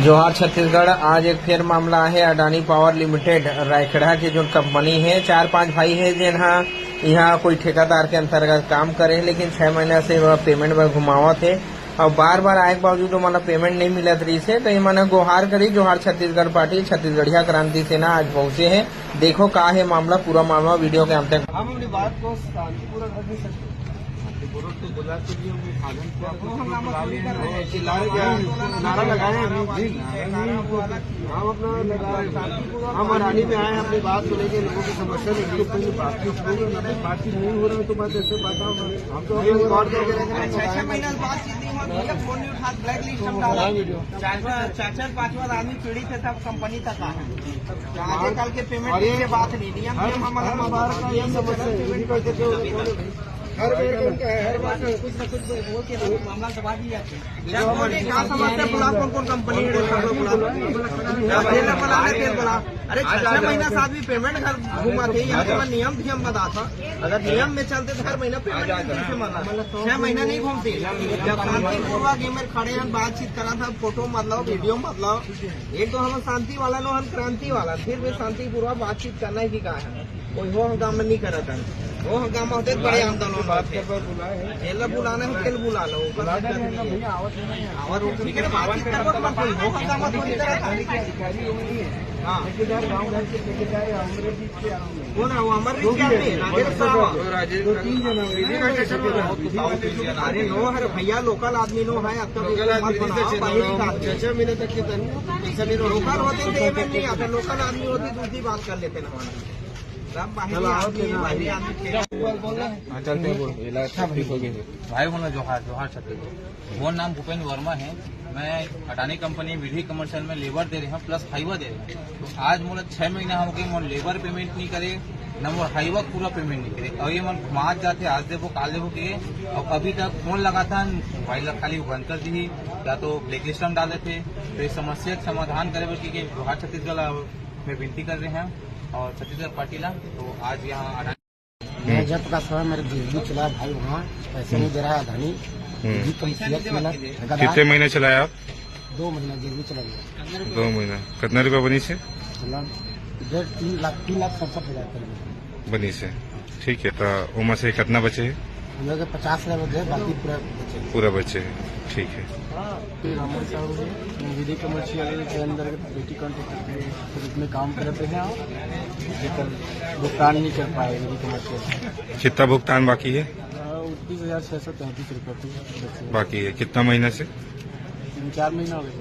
जोहार छत्तीसगढ़। आज एक फिर मामला है अडानी पावर लिमिटेड रायखेड़ा की जो कंपनी है, 4-5 भाई है जिन्हा यहाँ कोई ठेकेदार के अंतर्गत काम करे, लेकिन 6 महीना से वह पेमेंट में घुमावत है और बार बार आए के बावजूद मन पेमेंट नहीं मिलत रही से, तो मन गुहार करी। जोहार छत्तीसगढ़ पार्टी छत्तीसगढ़िया क्रांति सेना आज पहुंचे हैं। देखो का है मामला, पूरा मामला वीडियो के अंत तक। हम अपनी बात को शांतिपूर्वक रख नहीं सकते। शांतिपूर्वक तो बुला के लिए हमने साधन को नारा लगाए हैं। हम अपना हम अडानी में आए हैं अपनी बात को लेकर, लोगों की समस्या लेकर कोई बातचीत नहीं हो रहा है। तो बात ऐसे बताओ, हम तो रिकॉर्ड करके 6 महीना बातचीत नहीं होती है, फोन नहीं उठा, ब्लैक लिस्ट हम डाला वीडियो। 4-5 आदमी पीड़ित है, तब कंपनी तक आए। आजकल के पेमेंट की बात नहीं, नियम हर बार कुछ न कुछ बोल के मामला दबा दिया। समस्या बुला कौन कंपनी अरे 6 महीना से आदमी पेमेंट घर घुमा थे। यहाँ तो नियम भी हम बता था, अगर नियम में चलते तो हर महीना पेमेंट कैसे मना। 6 महीना नहीं घूमते। जब शांतिपूर्वक में खड़े हैं, बातचीत करा था, फोटो मतलब वीडियो मतलब एक तो हम शांति वाला नो, हम क्रांति वाला, फिर भी शांतिपूर्वक बातचीत करना ही कहा है। कोई वो हंगामा नहीं करा था, वो हंगामा होते बड़े आंदोलन बात कर बुलाए बुलाना है, खेल बुला लो वो हंगामा तो नहीं करा था। हाँ कौन है वो? अमर अरे नो है भैया, लोकल आदमी नो है। अब तो 6 महीने तक लोकल होते थे, नहीं आता। लोकल आदमी होती दूसरी बात कर लेते ना। भाई बोला जोहार छत्तीसगढ़। वो नाम भूपेंद्र वर्मा है। मैं अडानी कंपनी विधि कमर्शियल में लेबर दे रहे हैं प्लस हाईवा दे रहे हैं। तो आज मोला 6 महीना हो गए, मोल लेबर पेमेंट नहीं करे, न मोर हाईवा पूरा पेमेंट नहीं करे। और ये मन घुमात जाते, आज देखो काल देखो के, और अभी तक फोन लगा था, मोबाइल खाली बंद कर दी या तो ब्लैक लिस्ट में डाले थे। तो इस समस्या का समाधान करे क्योंकि जोहार छत्तीसगढ़ में विनती कर रहे हैं और छत्तीसगढ़ पार्टी ला। तो आज यहाँ मैं जब का समय मेरे बिजली चला भाई, वहाँ पैसे नहीं दे रहा है अडानी। कितने महीने चलाया आप? 2 महीना बिजली चला गया। 2 महीना। कितना रुपया बनी से? 3,67,000 बनी से। ठीक है, तो उमा से कितना बचे है? हम लोग 50 लाख बचे, बाकी पूरा बचे है। ठीक है। रामन साहब विधि कमर्शियल के अंदर बेटी कॉन्ट्रैक्टर के रूप में काम करते हैं और भुगतान नहीं कर पाए विधि कमर्शियल। कितना भुगतान बाकी है? 29,633 रुपये बाकी है। कितना महीना से? 3-4 महीना हो गए।